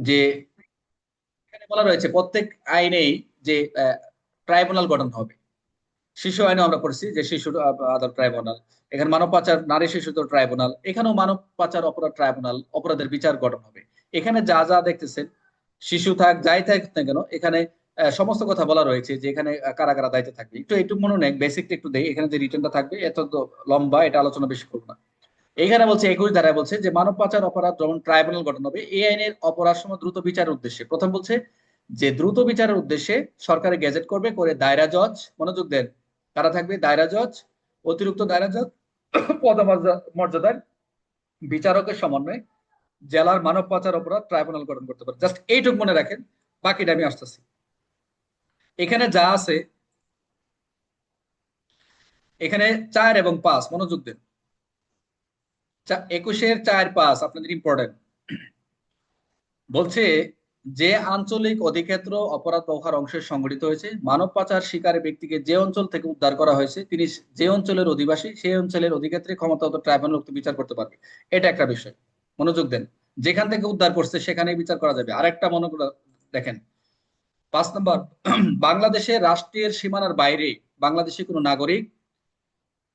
যে এখানে বলা রয়েছে প্রত্যেক আইনেই যে ট্রাইব্যুনাল গঠন হবে। শিশু আইনে আমরা পড়ছি যে শিশু আদালত ট্রাইব্যুনাল, এখানে মানব পাচার নারী শিশু ট্রাইব্যুনাল, এখানেও মানব পাচার অপরাধ ট্রাইব্যুনাল, অপরাধের বিচার গঠন হবে। এখানে যা যা দেখতেছেন, শিশু থাক যাই থাক না কেন, এখানে সমস্ত কথা বলা রয়েছে যে এখানে কারা কারা দায়িত্বে থাকবে। একটু একটু মনে নেই, বেসিকটা একটু দেই। এখানে যে রিটার্নটা থাকবে এত তো লম্বা, এটা আলোচনা বেশি করবো না। এখানে বলছে 21 ধারায় বলছে যে মানব পাচার অপরাধ যখন ট্রাইব্যুনাল গঠন হবে, এই আইনের অপরাধ সময় দ্রুত বিচারের উদ্দেশ্যে, প্রথম বলছে যে দ্রুত বিচারের উদ্দেশ্যে সরকারে গেজেট করবে, করে দায়রা জজ, মনোযোগ দেন, কারা থাকবে, দায়রা জজ, অতিরিক্ত দায়রা জজ, পদমর্যাদার বিচারকের সমন্বয়ে জেলার মানব পাচার অপরাধ ট্রাইব্যুনাল গঠন করতে পারে। জাস্ট এইটুকু মনে রাখেন, বাকিটা আমি আসতেছি। এখানে যা আছে, এখানে 4 এবং 5 মনোযোগ দেন। 21-এর 4-5 আপনাদের ইম্পর্টেন্ট। বলছে যে আঞ্চলিক অধিক্ষেত্র অপরাধ ব্যবহার অংশে সংঘটিত হয়েছে, মানব পাচার শিকারী ব্যক্তিকে যে অঞ্চল থেকে উদ্ধার করা হয়েছে, তিনি যে অঞ্চলের অধিবাসী, সেই অঞ্চলের অধিক্ষেত্রে ক্ষমতাগত ট্রাইব্যুনাল উক্ত বিচার করতে পারবে। এটা একটা বিষয়, মনোযোগ দেন। যেখান থেকে উদ্ধার করছে সেখানেই বিচার করা যাবে। আরেকটা মনে করে দেখেন, 5 নম্বর, বাংলাদেশের রাষ্ট্রের সীমানার বাইরে বাংলাদেশি কোনো নাগরিক,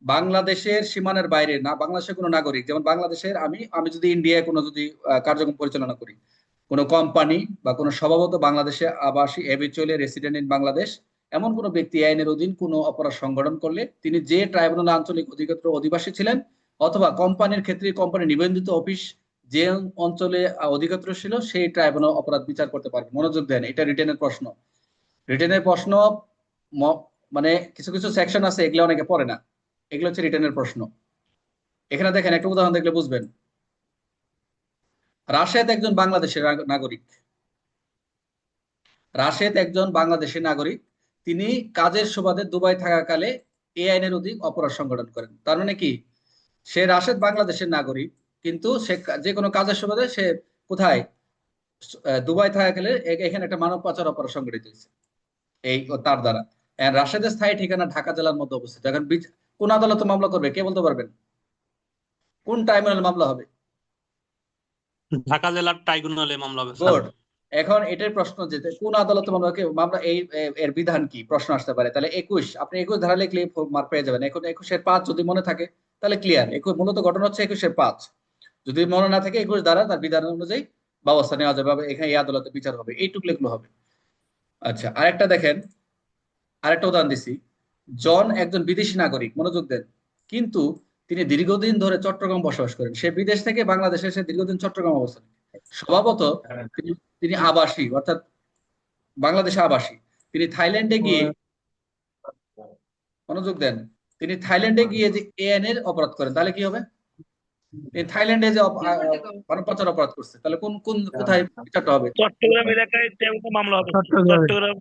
বাংলাদেশের সীমানার বাইরে না বাংলাদেশের কোনো নাগরিক, যেমন বাংলাদেশের আমি আমি যদি ইন্ডিয়ায় কোনো যদি কার্যক্রম পরিচালনা করি, কোনো কোম্পানি বা কোনো স্বভাবত বাংলাদেশে আবাসী হ্যাবিচুয়ালি রেসিডেন্ট ইন বাংলাদেশ, এমন কোনো ব্যক্তি আইনের অধীন কোনো অপরাধ সংগঠন করলে তিনি যে ট্রাইব্যুনাল আঞ্চলিক অধিক্ষেত্র অধিবাসী ছিলেন, অথবা কোম্পানির ক্ষেত্রে কোম্পানি নিবন্ধিত অফিস যে অঞ্চলে অধিক্ষেত্র ছিল, সেই ট্রাইব্যুনাল অপরাধ বিচার করতে পারবে। মনোযোগ দেন, এটা রিটেনের প্রশ্ন। রিটেনের প্রশ্ন মানে কিছু কিছু সেকশন আছে, এগুলো অনেকে পড়ে না, এগুলো হচ্ছে রিটেনের প্রশ্ন। এখানে দেখেন, একটা উদাহরণ দেখলে বুঝবেন। রাশেদ একজন বাংলাদেশের নাগরিক, রাশেদ একজন বাংলাদেশের নাগরিক, তিনি কাজের সুবাদে দুবাই থাকাকালে এই আইনের অধীন অপরাধ সংগঠন করেন। তার মানে কি, সে রাশেদ বাংলাদেশের নাগরিক, কিন্তু সে যে কোনো কাজের সুবাদে সে কোথায়, দুবাই থাকাকালে এখানে একটা মানব পাচার অপরাধ সংগঠিত হয়েছে এই তার দ্বারা। রাশেদের স্থায়ী ঠিকানা ঢাকা জেলার মধ্যে অবস্থিত। এখন কোন আদালতে মামলা করবে, কে বলতে পারবেন? কোন ট্রাইব্যুনাল মামলা হবে? ঢাকা জেলার ট্রাইব্যুনালে মামলা হবে স্যার। গুড। এখন এটার প্রশ্ন যে কোন আদালতে মামলা এই এর বিধান কি, প্রশ্ন আসতে পারে। তাহলে 21, আপনি 21 ধারা লিখলে মার্ক পেয়ে যাবেন। এখন 21-এর 5 যদি মনে থাকে তাহলে ক্লিয়ার। 21 মূলত ঘটনা হচ্ছে 21-এর 5, যদি মনে না থাকে 21 ধারা তার বিধান অনুযায়ী ব্যবস্থা নেওয়া যাবে, এখানে এই আদালতে বিচার হবে, এইটুকু লিখলে হবে। আচ্ছা, আরেকটা দেখেন, আরেকটা উদাহরণ দিছি। জন একজন বিদেশি নাগরিক, মনোযোগ দেন, কিন্তু তিনি দীর্ঘদিন ধরে চট্টগ্রাম বসবাস করেন। সে বিদেশ থেকে বাংলাদেশে এসে দীর্ঘদিন চট্টগ্রাম অবস্থান করে। স্বভাবত তিনি তিনি আবাসী, অর্থাৎ বাংলাদেশে আবাসী। তিনি থাইল্যান্ডে গিয়ে, মনোযোগ দেন, তিনি থাইল্যান্ডে গিয়ে যে এএন এর অপরাধ করেন, তাহলে কি হবে? তিনি থাইল্যান্ডে যে মানব পাচার অপরাধ করছে, তাহলে কোন কোন কোথায় বিচারটা হবে? চট্টগ্রাম এলাকায় তেমন মামলা হবে স্যার। চট্টগ্রামে। চট্টগ্রাম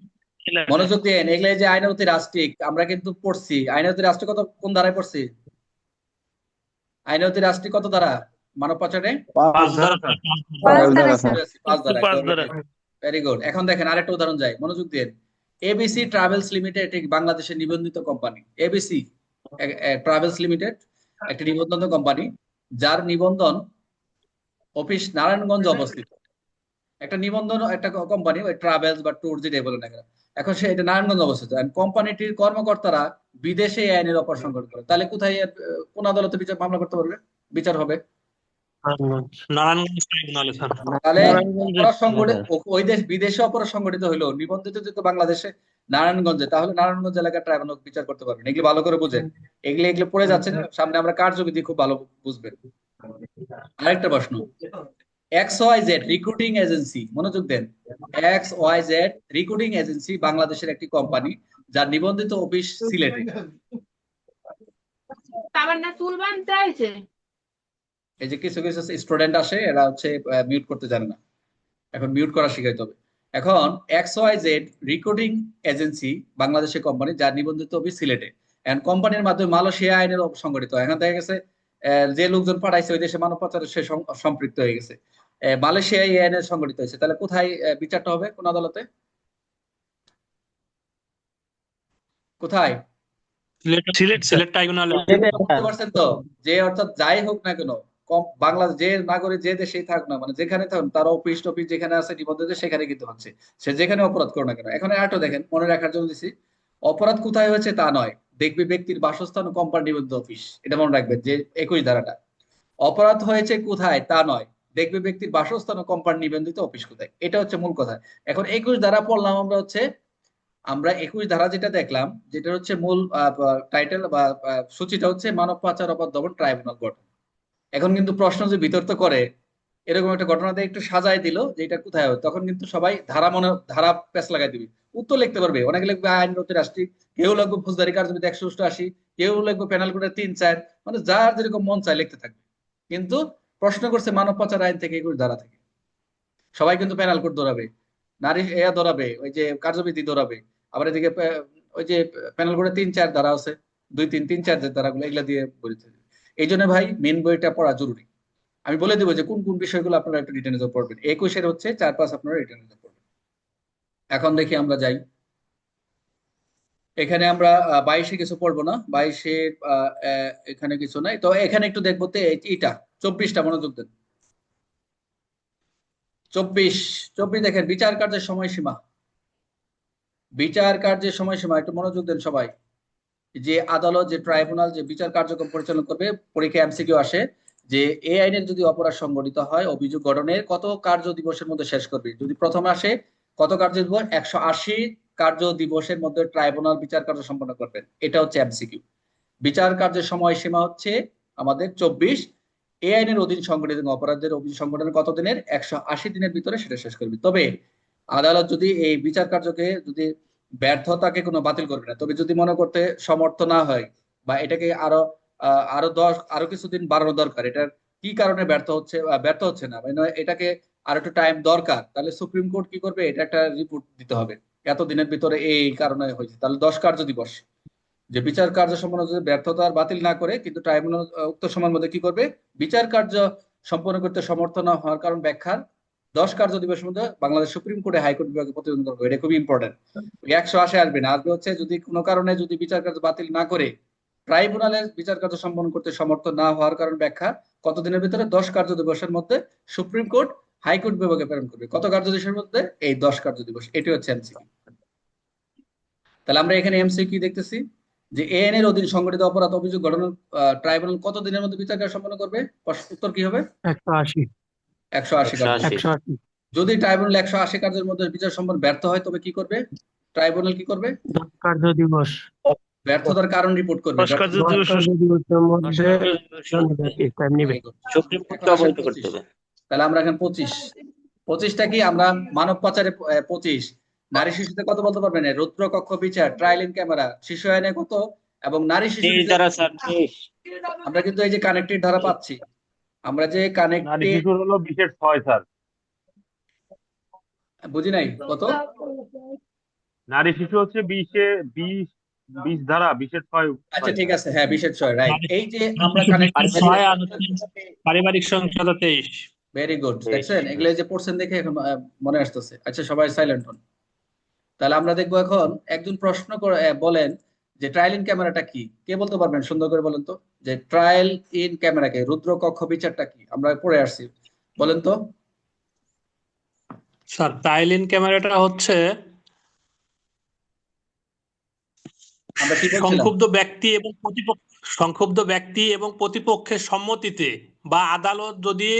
এলাকায়। মনোযোগ দেন, এগুলো যে আইনানুগ রাষ্ট্রিক, আমরা কিন্তু পড়ছি আইনানুগ রাষ্ট্রিক কত, কোন ধারায় পড়ছি? আইনানুগ রাষ্ট্রিক কত ধারা মানব পাচারে? 5 পাঁচ ধারা ধারা স্যার। স্যার। 5 ধারা স্যার। 5 ধারা। পাঁচ ধারা। Very good. এখন দেখেন আরেকটা উদাহরণ যাই, মনোযোগ দিন। এবিসি ট্রাভেলস লিমিটেড একটি বাংলাদেশের নিবন্ধিত কোম্পানি। এবিসি ট্রাভেলস লিমিটেড একটি নিবন্ধিত কোম্পানি, যার নিবন্ধন অফিস নারায়ণগঞ্জে অবস্থিত। একটা নিবন্ধন, একটা কোম্পানি, ওই ট্রাভেলস বা ট্যুর যেটাই বলে না কেন, এখন সে এটা নারায়ণগঞ্জে অবস্থিত। কোম্পানিটির কর্মকর্তারা বিদেশে এই আইনের অপর সংগঠন করে, তাহলে কোথায় কোন আদালতে বিচার মামলা করতে পারবে, বিচার হবে? নারায়ণগঞ্জ ট্রাইব্যুনালে স্যার। তাহলে নারায়ণগঞ্জে। অপরাধ সংগঠিত, ওই দেশ বিদেশে অপরাধ সংগঠিত হইলো, নিবন্ধিত যেহেতু বাংলাদেশে নারায়ণগঞ্জে, তাহলে নারায়ণগঞ্জ এলাকার ট্রাইব্যুনাল বিচার করতে পারবেন। এগুলো ভালো করে বুঝেন, এগুলো এগুলো পড়ে যাচ্ছেন, সামনে আমরা কার্যবিধি খুব ভালো বুঝবেন। আরেকটা প্রশ্ন, X Y Z recruiting agency, মনোযোগ দেন, X Y Z recruiting agency বাংলাদেশের একটি কোম্পানি, যার নিবন্ধিত অফিস সিলেটে। আবার না চুল বানতে আইছে। এই যে কিছু কিছু স্টুডেন্ট আসে, এরা হচ্ছে মিউট করতে জানে না, এখন মিউট করা শিখাইতে হবে। এখন X Y Z recruiting agency বাংলাদেশের কোম্পানি, যার নিবন্ধিত অফিস সিলেটে, এখন কোম্পানির মাধ্যমে মালয়েশিয়া আইনের সংগঠিত। এখন দেখা গেছে যে লোকজন পাঠাইছে ওই দেশে মানব পাচারে সে সম্পৃক্ত হয়ে গেছে, মালয়েশিয়া এই আইনের সংগঠিত হয়েছে, তাহলে কোথায় বিচারটা হবে, কোন আদালতে, কোথায়? সিলেট সিলেট ট্রাইব্যুনালে। বুঝতে পারছেন তো? যে অর্থাৎ যাই হোক না কেন, বাংলাদেশ যে নাগরিক যে দেশেই থাকুক না, মানে যেখানে থাকুন, তার অফিস টফিস যেখানে আছে নিবন্ধে সেখানে কিন্তু হচ্ছে, সে যেখানে অপরাধ করো না কেন। এখন আরেকটা দেখেন, মনে রাখার জন্য দিছি, অপরাধ কোথায় হয়েছে তা নয়, দেখবে ব্যক্তির বাসস্থান ও কোম্পানি নিবন্ধিত অফিস, এটা মনে রাখবেন যে 21 ধারাটা। অপরাধ হয়েছে কোথায় তা নয়, দেখবে ব্যক্তির বাসস্থান ও কোম্পানি নিবন্ধিত অফিস কোথায়, এটা হচ্ছে মূল কথা। এখন 21 ধারা পড়লাম আমরা, হচ্ছে আমরা 21 ধারা যেটা দেখলাম, যেটা হচ্ছে মূল টাইটেল বা সূচিটা হচ্ছে মানব পাচার অপরাধ দমন ট্রাইব্যুনাল গঠন। এখন কিন্তু প্রশ্ন যে বিতর্ক করে, এরকম একটা ঘটনাতে একটু সাজায় দিল যে এটা কোথায় হয়, তখন কিন্তু সবাই ধারা পেঁচ লাগাই দিবে, উত্তর লিখতে পারবে, অনেকে লিখবে আইনগত রাষ্ট্রিক, কেউ লিখবে ফৌজদারি কার্যবিধি 188, কেউ লিখবে পেনাল কোডের 3-4, মানে যার যেরকম মন চায় লিখতে থাকবে। কিন্তু প্রশ্ন করছে মানব পাচার আইন থেকে 21 ধারা থেকে, সবাই কিন্তু পেনাল কোড ধরাবে, নারী ধরাবে, ওই যে কার্যবিধি ধরাবে, আবার এদিকে ওই যে পেনাল কোডে 3-4 ধারা আছে, 2-3-3-4 যে ধারাগুলো, এগুলা দিয়ে বলতে। এই জন্য ভাই মেন বইটা পড়া জরুরি। আমি বলে দেবো যে কোন কোন বিষয়গুলো আপনারা একটু ডিটেইলসে পড়বেন। 21-এর হচ্ছে 4-5 আপনারা ডিটেইলসে পড়বেন। এখন দেখি আমরা যাই, এখানে আমরা 22-এ কিছু পড়বো না, 22-এ এখানে কিছু নাই, তো এখানে একটু দেখবো তো এইটা 24টা মনোযোগ দেন। 24 দেখেন, বিচার কার্যের সময়সীমা। বিচার কার্যের সময়সীমা একটু মনোযোগ দেন সবাই। যে আদালত, যে ট্রাইব্যুনাল যে বিচার কার্যক্রম পরিচালনা করবে, পরীক্ষা এমসিকিউ আসে যে এই আইনের যদি অপরাধ সংঘটিত হয়, অভিযোগ গঠনের কত কার্য দিবসের মধ্যে শেষ করবে। যদি প্রথমে আসে কত কার্য দিবস, 180 কার্য দিবসের মধ্যে ট্রাইব্যুনাল বিচার কার্য সম্পন্ন করবেন, এটা হচ্ছে এমসিকিউ। বিচার কার্যের সময়সীমা হচ্ছে আমাদের 24। এই আইনের অধীন সংঘটিত অপরাধের অভিযোগ সংগঠনের কত দিনের, 180 দিনের ভিতরে সেটা শেষ করবে। তবে আদালত যদি এই বিচার কার্যকে যদি ব্যর্থতাকে কোনো বাতিল করবে না, তবে যদি মনে করতে সমর্থ না হয় বা এটাকে আরো কিছুদিন বাড়ানো দরকার, এটার কি কারণে ব্যর্থ হচ্ছে না, মানে এটাকে আর একটু টাইম দরকার, তাহলে সুপ্রিম কোর্ট কি করবে, এটা একটা রিপোর্ট দিতে হবে এত দিনের ভিতরে এই কারণে হয়েছে, তাহলে 10 কার্য দিবস। যে বিচার কার্য সম্পন্ন যদি ব্যর্থতা আর বাতিল না করে, কিন্তু ট্রাইব্যুনাল উক্ত সময়ের মধ্যে কি করবে, বিচার কার্য সম্পন্ন করতে সমর্থ না হওয়ার কারণ ব্যাখ্যার 10 কার্য দিবসের মধ্যে বাংলাদেশ সুপ্রিম কোর্টে হাইকোর্ট বিভাগে প্রতিবেদন করবে। এটা খুবই ইম্পর্টেন্ট। 180 আসবে না, আসবে হচ্ছে যদি কোনো কারণে যদি বিচার কার্য বাতিল না করে ট্রাইব্যুনালের বিচার কার্য সম্পন্ন করতে সমর্থ না হওয়ার কারণ ব্যাখ্যা কতদিনের ভিতরে, 10 কার্য দিবসের মধ্যে সুপ্রিম কোর্ট হাইকোর্ট বিভাগে প্রেরণ করবে। কত কার্য দিবসের মধ্যে, এই 10 কার্য দিবস। এটি হচ্ছে এমসিকিউ। তাহলে আমরা এখানে এমসিকিউ দেখতেছি যে এএন এর অধীন সংগঠিত অপরাধ অভিযোগ গঠনের ট্রাইব্যুনাল কত দিনের মধ্যে বিচার কার্য সম্পন্ন করবে, উত্তর কি হবে, 180 180 কার্য। 180 যদি ট্রাইব্যুনাল 180 কার্যের মধ্যে বিচার সম্পন্ন ব্যর্থ হয়, তবে কি করবে, ট্রাইব্যুনাল কি করবে, 10 কার্য দিবস ব্যর্থতার কারণ রিপোর্ট করবে। 10 কার্য দিবসের মধ্যে টাইম নেবে। সুপ্রিম কোর্ট এখন আসেন অবহিত করতে 25। হবে। তাহলে আমরা এখন 25টা কি, আমরা মানব পাচারে 25, নারী শিশুতে কত বলতে পারবেন, রুদ্র কক্ষ বিচার, ট্রায়াল ইন ক্যামেরা, শিশু আইনে কত, এবং নারী শিশু তেইশ ধারা স্যার, 23। আমরা কিন্তু এই যে কানেক্টেড ধারা পাচ্ছি, আমরা যে নারী কানেক্টেড, শিশুর হলো 20-6 স্যার। বুঝি নাই কত, নারী শিশু হচ্ছে 20 ধারা 20-6। আচ্ছা ঠিক আছে, হ্যাঁ 20-6, রাইট। এই যে আমরা পারিবারিক সংখ্যা 23। ভেরি গুড, দেখছেন এগুলো যে পড়ছেন দেখে এখন মনে আসতেছে। আচ্ছা সবাই সাইলেন্ট হন। তাহলে আমরা দেখবো এখন, একজন প্রশ্ন করে বলেন যে ট্রায়াল ইন ক্যামেরাটা কি, কে বলতে পারবেন, সুন্দর করে বলেন তো, যে ট্রায়াল ইন ক্যামেরাকে, রুদ্র কক্ষ বিচারটা কি, আমরা পড়ে আসছি, বলেন তো। স্যার ট্রায়াল ইন ক্যামেরাটা হচ্ছে আমরা কি বলছিলাম, সংক্ষুব্ধ ব্যক্তি এবং প্রতিপক্ষের সম্মতিতে বা আদালত যদি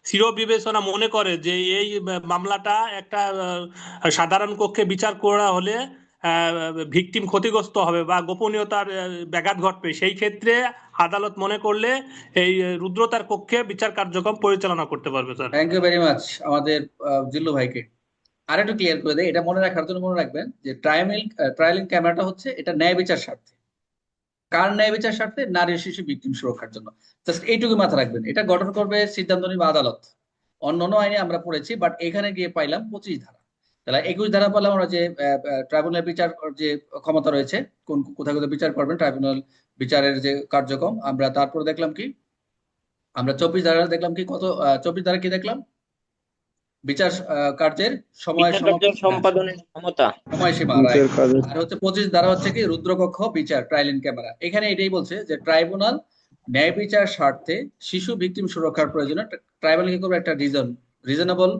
চির বিবেচনা মনে করে যে এই মামলাটা একটা সাধারণ কক্ষে বিচার করা হলে ভিকটিম ক্ষতিগ্রস্ত হবে বা গোপনীয়তার ব্যাঘাত ঘটবে, সেই ক্ষেত্রে আদালত মনে করলে এই রুদ্রতার কক্ষে বিচার কার্যক্রম পরিচালনা করতে পারবে sir. Thank you very much আমাদের জিল্লু ভাইকে। আর একটু ক্লিয়ার করে দেয়, এটা মনে রাখার জন্য মনে রাখবেন যে ট্রায়াল ইন ক্যামেরাটা হচ্ছে এটা ন্যায় বিচার স্বার্থে। কার ন্যায় বিচার স্বার্থে, নারী শিশু ভিকটিম সুরক্ষার জন্য। জাস্ট এইটুকু মাথা রাখবেন, এটা গঠন করবে সিদ্ধান্ত নিবে আদালত। অন্যান্য আইনে আমরা পড়েছি, বাট এখানে গিয়ে পাইলাম 25 ধারা। তাহলে 21 ধারা পেলাম আমরা যে ট্রাইব্যুনাল বিচার যে ক্ষমতা রয়েছে, কোথায় কোথায় বিচার করবেন ট্রাইব্যুনাল বিচারের যে কার্যক্রম। আমরা তারপরে দেখলাম কি, আমরা 24 ধারা দেখলাম কি, কত 24 ধারা কি দেখলাম, বিচার কার্যের সম্পাদনের ক্ষমতা, সময়সীমা, আর হচ্ছে 25 ধারা হচ্ছে কি, রুদ্রকক্ষ বিচার, ট্রায়াল ইন ক্যামেরা। এখানে এটাই বলছে যে ট্রাইব্যুনাল ন্যায় বিচার স্বার্থে শিশু ভিকটিম সুরক্ষার প্রয়োজনে ট্রাইব্যুনাল কি করবে, একটা রিজনেবল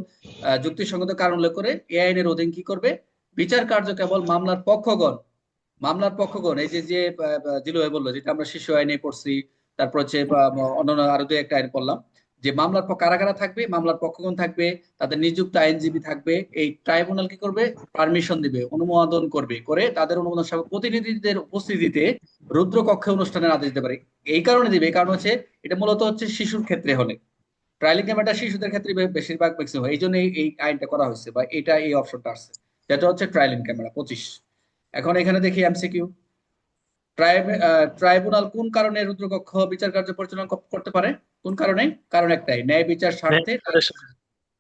যুক্তিসঙ্গত কারণ উল্লেখ করে এই আইনের অধীন কি করবে, বিচার কার্য কেবল মামলার পক্ষগণ এই যে যে দিল বললো, যেটা আমরা শিশু আইনে পড়ছি, তারপর হচ্ছে অন্যান্য আরো দুই একটা আইন পড়লাম, যে মামলার কারা কারা থাকবে, মামলার পক্ষগণ থাকবে, তাদের নিযুক্ত আইনজীবী থাকবে, এই ট্রাইব্যুনাল কি করবে, পারমিশন দিবে, অনুমোদন করবে, করে তাদের অনুমোদন সহ প্রতিনিধিদের উপস্থিতিতে রুদ্রকক্ষে অনুষ্ঠানের আদেশ দিতে পারে। এই কারণে দিবে, এই কারণ হচ্ছে এটা মূলত হচ্ছে শিশুর ক্ষেত্রে হলে, ট্রায়ালিং ক্যামেরাটা শিশুদের ক্ষেত্রে বেশিরভাগ ম্যাক্সিমাম, এই জন্য এই আইনটা করা হয়েছে বা এটা এই অপশনটা আসছে, যেটা হচ্ছে ট্রায়ালিং ক্যামেরা 25। এখন এখানে দেখি এমসিকিউ, ট্রাইব্যুনাল কোন কারণে রুদ্রকক্ষ বিচার কার্য পরিচালনা করতে পারে, কোন কারণে, কারণ একটাই, ন্যায় বিচার স্বার্থে,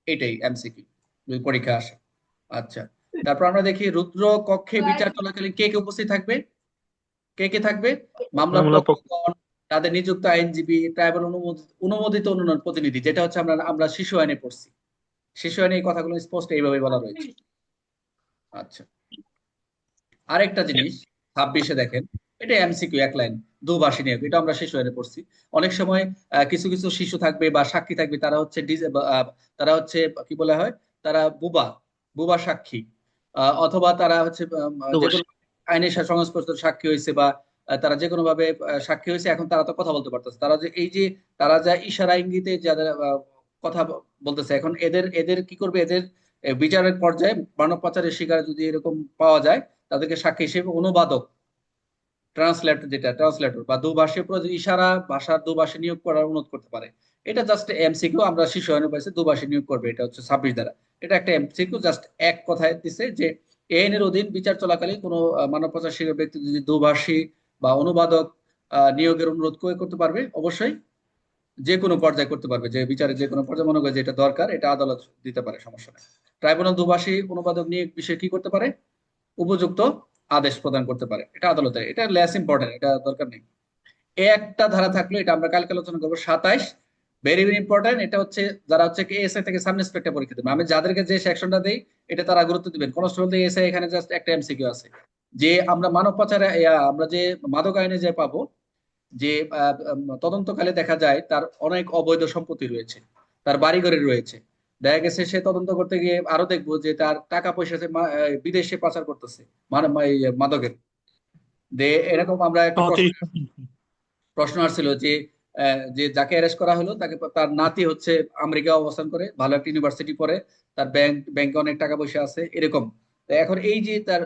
এটাই এমসিকিউ যদি পরীক্ষা আসে। আচ্ছা, তারপর আমরা দেখি রুদ্র কক্ষে বিচার চলাকালীন কে কে উপস্থিত থাকবে, কে থাকবে, মামলার পক্ষগণ, তাদের নিযুক্ত আইনজীবী, ট্রাইব্যুনাল অনুমোদিত অন্যান্য প্রতিনিধি, যেটা হচ্ছে আমরা শিশু আইনে পড়ছি, শিশু আইনে এই কথাগুলো স্পষ্ট এইভাবে বলা রয়েছে। আচ্ছা, আরেকটা জিনিস 26-এ দেখেন, এটা এমসিকিউ এক লাইন, দুভাষী নিয়োগ, এটা আমরা শিশু আইনে পড়ছি। অনেক সময় কিছু কিছু শিশু থাকবে বা সাক্ষী থাকবে, তারা হচ্ছে তারা হচ্ছে কি বলা হয়, তারা বুবা সাক্ষী, অথবা তারা হচ্ছে যেকোনো আইনের সংস্পর্শ সাক্ষী হয়েছে, বা তারা যে কোনো ভাবে সাক্ষী হয়েছে, এখন তারা তো কথা বলতে পারতেছে, তারা যে এই যে তারা যা ইশারা ইঙ্গিতে যাদের কথা বলতেছে, এখন এদের এদের কি করবে, এদের বিচারের পর্যায়ে মানব পাচারের শিকার যদি এরকম পাওয়া যায়, তাদেরকে সাক্ষী হিসেবে অনুবাদক, ট্রান্সলেটর বা দুভাষী ইশারা ভাষার দুভাষী নিয়োগ করার অনুরোধ করতে পারে। এটা জাস্ট এমসিকিউ, আমরা শিশু আইনে পাইছি দুভাষী নিয়োগ করবে, এটা হচ্ছে 26 দ্বারা। এটা একটা এমসিকিউ, জাস্ট এক কথায় দিছে যে এই আইনের অধীন বিচার চলাকালীন কোনো মানব পাচার শিকার ব্যক্তি যদি দুভাষী বা অনুবাদক নিয়োগের অনুরোধ করতে পারবে, অবশ্যই যে কোনো পর্যায়ে করতে পারবে, যে বিচারে যে কোনো পর্যায়ে মনে করে যে এটা দরকার, এটা আদালত দিতে পারে, সমস্যা নেই। ট্রাইব্যুনাল দুভাষী অনুবাদক নিয়োগ বিষয়ে কি করতে পারে, উপযুক্ত আদেশ প্রদান করতে পারে, এটা আদালতে, এটা লেস ইম্পর্টেন্ট, এটা দরকার নেই। একটা ধারা থাকলো, এটা আমরা কালকে আলোচনা করবো, 27, ভেরি ভেরি ইম্পর্টেন্ট, এটা হচ্ছে যারা হচ্ছে এসআই থেকে সাব ইন্সপেক্টর পরীক্ষা দেবে, আমি যাদেরকে যে সেকশনটা দেই এটা তারা গুরুত্ব দিবেন। কনস্টেবল থেকে এসআই, এখানে জাস্ট একটা এমসিকিউ আছে, যে আমরা মানব পাচারে আমরা যে মাদক আইনে যে পাবো, যে তদন্তকালে দেখা যায় তার অনেক অবৈধ সম্পত্তি রয়েছে, তার বাড়িঘরে রয়েছে, দেখা গেছে সে তদন্ত করতে গিয়ে আরো দেখবো যে তার টাকা পয়সা বিদেশে পাচার করতেছে, মানে মাদকের। এরকম আমরা একটা প্রশ্ন আসছিল যে যে যাকে অ্যারেস্ট করা হলো, তাকে তার নাতি হচ্ছে আমেরিকা অবস্থান করে, ভালো একটা ইউনিভার্সিটি পড়ে, তার ব্যাংকে অনেক টাকা পয়সা আছে এরকম। এখন এই যে তার